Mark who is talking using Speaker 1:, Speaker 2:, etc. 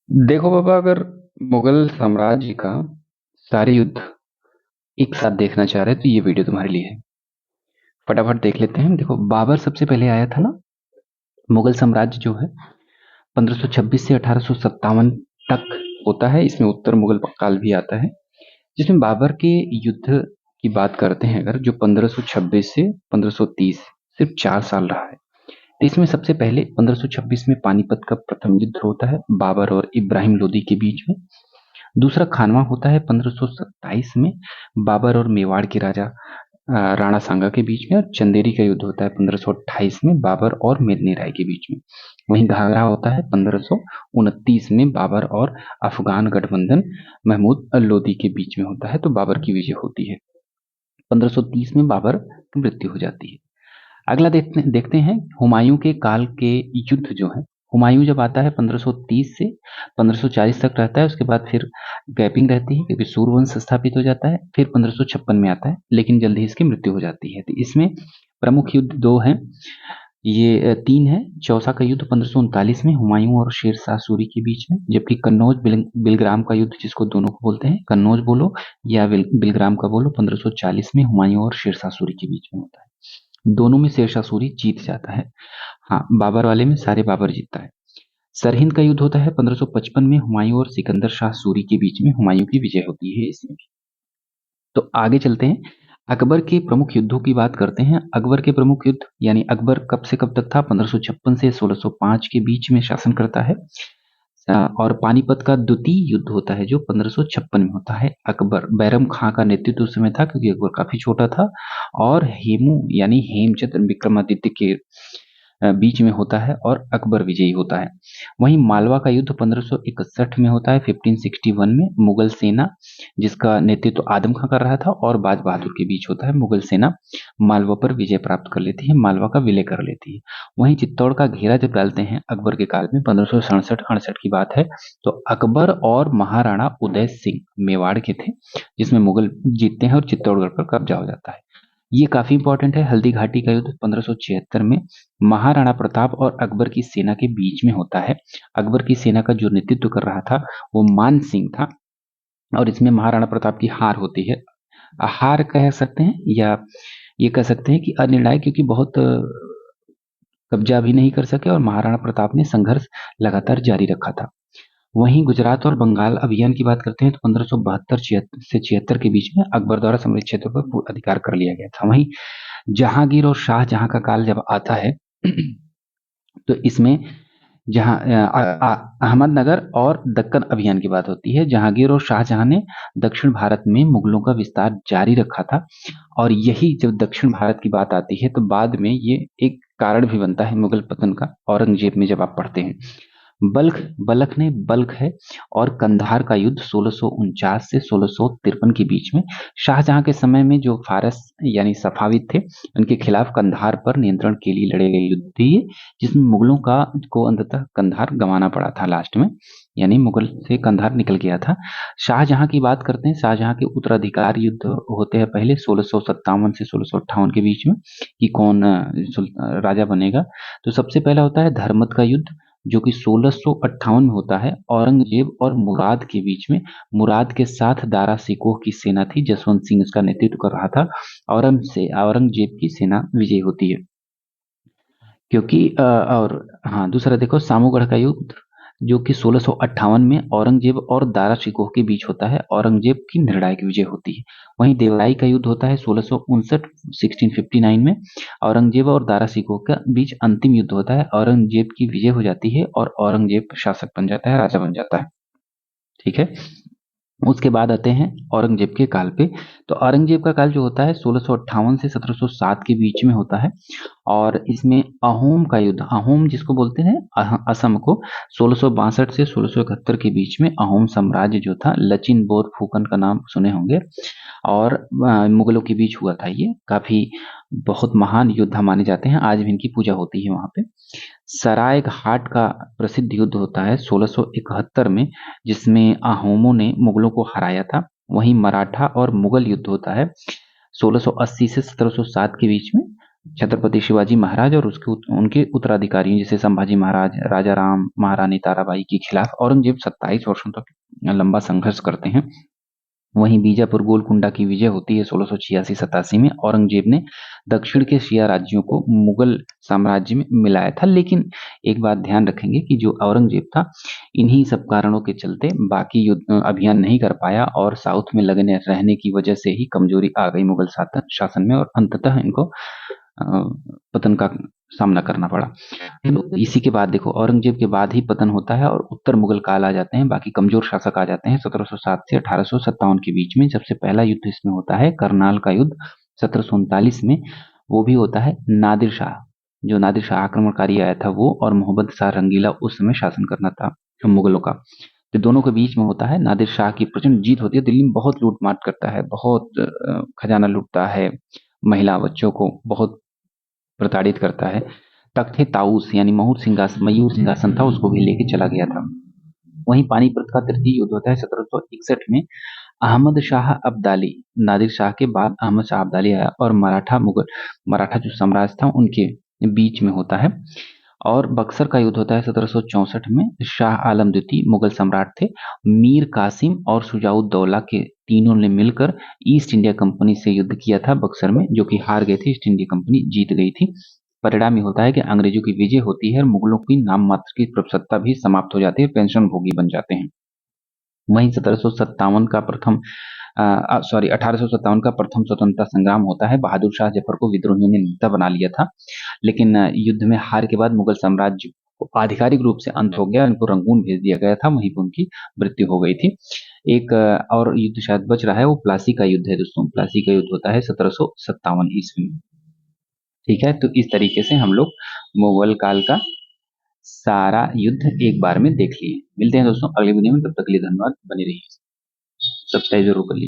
Speaker 1: देखो बाबा, अगर मुगल साम्राज्य का सारे युद्ध एक साथ देखना चाह रहे हैं तो ये वीडियो तुम्हारे लिए है। फटाफट देख लेते हैं। देखो, बाबर सबसे पहले आया था ना। मुगल साम्राज्य जो है 1526 से 1857 तक होता है। इसमें उत्तर मुगल काल भी आता है, जिसमें बाबर के युद्ध की बात करते हैं अगर, जो 1526 से 1530 सिर्फ 4 साल रहा है। तो इसमें सबसे पहले 1526 में पानीपत का प्रथम युद्ध होता है बाबर और इब्राहिम लोदी के बीच में। दूसरा खानवा होता है 1527 में बाबर और मेवाड़ के राजा राणा सांगा के बीच में। और चंदेरी का युद्ध होता है 1528 में बाबर और मेदिनी राय के बीच में। वहीं घाघरा होता है 1529 में बाबर और अफगान गठबंधन महमूद लोदी के बीच में होता है, तो बाबर की विजय होती है। 1530 में बाबर की मृत्यु हो जाती है। अगला देखते हैं हुमायूं के काल के युद्ध जो है। हुमायूं जब आता है 1530 से 1540 तक रहता है, उसके बाद फिर गैपिंग रहती है क्योंकि सूर्यवंश स्थापित हो जाता है। फिर 1556 में आता है, लेकिन जल्दी ही इसकी मृत्यु हो जाती है। तो इसमें प्रमुख युद्ध दो हैं, ये तीन है। चौसा का युद्ध 1539 में हुमायूं और शेर शाह सूरी के बीच में, जबकि कन्नौज बिलग्राम का युद्ध, जिसको दोनों को बोलते हैं, कन्नौज बोलो या बिलग्राम का बोलो, 1540 में हुमायूं और शेर शाह सूरी के बीच में होता है। दोनों में शेर शाह सूरी जीत जाता है। हाँ, बाबर वाले में सारे बाबर जीतता है। सरहिंद का युद्ध होता है 1555 में हुमायूं और सिकंदर शाह सूरी के बीच में। हुमायूं की विजय होती है इसमें। तो आगे चलते हैं, अकबर के प्रमुख युद्धों की बात करते हैं। अकबर के प्रमुख युद्ध, यानी अकबर कब से कब तक था, 1556 से 1605 के बीच में शासन करता है। और पानीपत का द्वितीय युद्ध होता है जो 1556 में होता है। अकबर बैरम खां का नेतृत्व उस समय था, क्योंकि अकबर काफी छोटा था। और हेमू यानी हेमचंद्र विक्रमादित्य के बीच में होता है और अकबर विजयी होता है। वहीं मालवा का युद्ध 1561 में होता है, 1561 में। मुगल सेना, जिसका नेतृत्व आदम खां कर रहा था, और बाज बहादुर के बीच होता है। मुगल सेना मालवा पर विजय प्राप्त कर लेती है, मालवा का विलय कर लेती है। वहीं चित्तौड़ का घेरा जब डालते हैं अकबर के काल में, 1567-68 की बात है, तो अकबर और महाराणा उदय सिंह मेवाड़ के थे, जिसमें मुगल जीतते हैं और चित्तौड़गढ़ पर कब्जा हो जाता है। ये काफी इंपॉर्टेंट है। हल्दी घाटी का युद्ध 1576 में महाराणा प्रताप और अकबर की सेना के बीच में होता है। अकबर की सेना का जो नेतृत्व कर रहा था वो मान सिंह था, और इसमें महाराणा प्रताप की हार होती है। हार कह सकते हैं, या ये कह सकते हैं कि अनिर्णायक, क्योंकि बहुत कब्जा भी नहीं कर सके और महाराणा प्रताप ने संघर्ष लगातार जारी रखा था। वहीं गुजरात और बंगाल अभियान की बात करते हैं तो 1572 से 76 के बीच में अकबर द्वारा समृद्ध क्षेत्रों पर अधिकार कर लिया गया था। वहीं जहांगीर और शाहजहां का काल जब आता है तो इसमें जहां अहमदनगर और दक्कन अभियान की बात होती है। जहांगीर और शाहजहां ने दक्षिण भारत में मुगलों का विस्तार जारी रखा था, और यही जब दक्षिण भारत की बात आती है तो बाद में ये एक कारण भी बनता है मुगल पतन का। औरंगजेब में जब आप पढ़ते हैं, बल्ख बल्ख ने बल्ख है और कंधार का युद्ध 1649 से 1653 के बीच में। शाहजहां के समय में जो फारस यानी सफाविद थे, उनके खिलाफ कंधार पर नियंत्रण के लिए लड़े गए युद्ध थी ये, जिसमें मुगलों का को अंततः कंधार गंवाना पड़ा था लास्ट में, यानी मुगल से कंधार निकल गया था। शाहजहां की बात करते हैं। शाहजहां के उत्तराधिकार युद्ध होते हैं पहले 1657 से 1658 के बीच में, कि कौन राजा बनेगा। तो सबसे पहला होता है धर्मत का युद्ध, जो कि 1658 में होता है, औरंगजेब और मुराद के बीच में। मुराद के साथ दारा सिकोह की सेना थी, जसवंत सिंह उसका नेतृत्व कर रहा था। औरंगजेब की सेना विजयी होती है, क्योंकि और हाँ, दूसरा देखो सामूगढ़ का युद्ध, जो कि 1658 में औरंगजेब और दारा शिकोह के बीच होता है। औरंगजेब की निर्णायक विजय होती है। वहीं देवराई का युद्ध होता है 1659 में। औरंगजेब और दारा शिकोह के बीच अंतिम युद्ध होता है। औरंगजेब की विजय हो जाती है और औरंगजेब शासक बन जाता है, राजा बन जाता है। ठीक है। उसके बाद आते हैं औरंगजेब के काल पे। तो औरंगजेब का काल जो होता है 1658 से 1707 के बीच में होता है, और इसमें अहोम का युद्ध, अहोम जिसको बोलते हैं असम को, 1662 से 1671 के बीच में अहोम साम्राज्य जो था, लचिन बोरफुकन का नाम सुने होंगे, और मुगलों के बीच हुआ था। ये काफी बहुत महान योद्धा माने जाते हैं, आज भी इनकी पूजा होती है वहां पे। सराय घाट का प्रसिद्ध युद्ध होता है 1671 में, जिसमें अहोमों ने मुगलों को हराया था। वहीं मराठा और मुगल युद्ध होता है 1680 से 1707 के बीच में। छत्रपति शिवाजी महाराज और उनके उत्तराधिकारियों जैसे संभाजी महाराज, राजा राम, महारानी ताराबाई के खिलाफ औरंगजेब 27 वर्षों तक लंबा संघर्ष करते हैं। वहीं बीजापुर गोलकुंडा की विजय होती है 1686-87 में। औरंगजेब ने दक्षिण के शिया राज्यों को मुगल साम्राज्य में मिलाया था, लेकिन एक बात ध्यान रखेंगे कि जो औरंगजेब था, इन्हीं सब कारणों के चलते बाकी युद्ध अभियान नहीं कर पाया और साउथ में लगने रहने की वजह से ही कमजोरी आ गई मुगल शासन में और अंततः इनको पतन का सामना करना पड़ा। तो इसी के बाद देखो औरंगजेब के बाद ही पतन होता है और उत्तर मुगल काल आ जाते हैं, बाकी कमजोर शासक आ जाते हैं 1707 से 1857 के बीच में। सबसे पहला युद्ध इसमें होता है करनाल का युद्ध 1739 में। वो भी होता है नादिर शाह, जो नादिर शाह आक्रमणकारी आया था वो, और मोहम्मद शाह रंगीला उस समय शासन करना था मुगलों का। तो दोनों के बीच में होता है। नादिर शाह की प्रचंड जीत होती है, दिल्ली में बहुत लूटमाट करता है, बहुत खजाना लूटता है, महिला बच्चों को बहुत प्रताड़ित करता है। तख्ते ताउस यानी मयूर सिंहासन था, उसको भी लेके चला गया था। वहीं पानीपत का तृतीय युद्ध होता है 1761 में। अहमद शाह अब्दाली, नादिर शाह के बाद अहमद शाह अब्दाली आया और मराठा जो साम्राज्य था उनके बीच में होता है। और बक्सर का युद्ध होता है 1764 में। शाह आलम द्वितीय मुगल सम्राट थे। मीर कासिम और शुजाउद्दौला के तीनों ने मिलकर ईस्ट इंडिया कंपनी से युद्ध किया था बक्सर में, जो कि हार गए थे, ईस्ट इंडिया कंपनी जीत गई थी। परिणाम ये होता है कि अंग्रेजों की विजय होती है और मुगलों की नाम मात्र की प्रभुसत्ता भी समाप्त हो जाती है, पेंशन भोगी बन जाते हैं। वहीं 1757 का प्रथम 1857 का प्रथम स्वतंत्रता संग्राम होता है। बहादुर शाह जफर को विद्रोहियों ने नेता बना लिया था, लेकिन युद्ध में हार के बाद मुगल साम्राज्य को आधिकारिक रूप से अंत हो गया, उनको रंगून भेज दिया गया था, वहीं पर उनकी मृत्यु हो गई थी। एक और युद्ध शायद बच रहा है, वो प्लासी का युद्ध है दोस्तों। प्लासी का युद्ध होता है 1757 ईस्वी में। ठीक है, तो इस तरीके से हम लोग मुगल काल का सारा युद्ध एक बार में देख लिए। मिलते हैं दोस्तों अगले वीडियो में, तब तक के लिए धन्यवाद, बने रहिए, सब्सक्राइब जरूर कर लीजिए।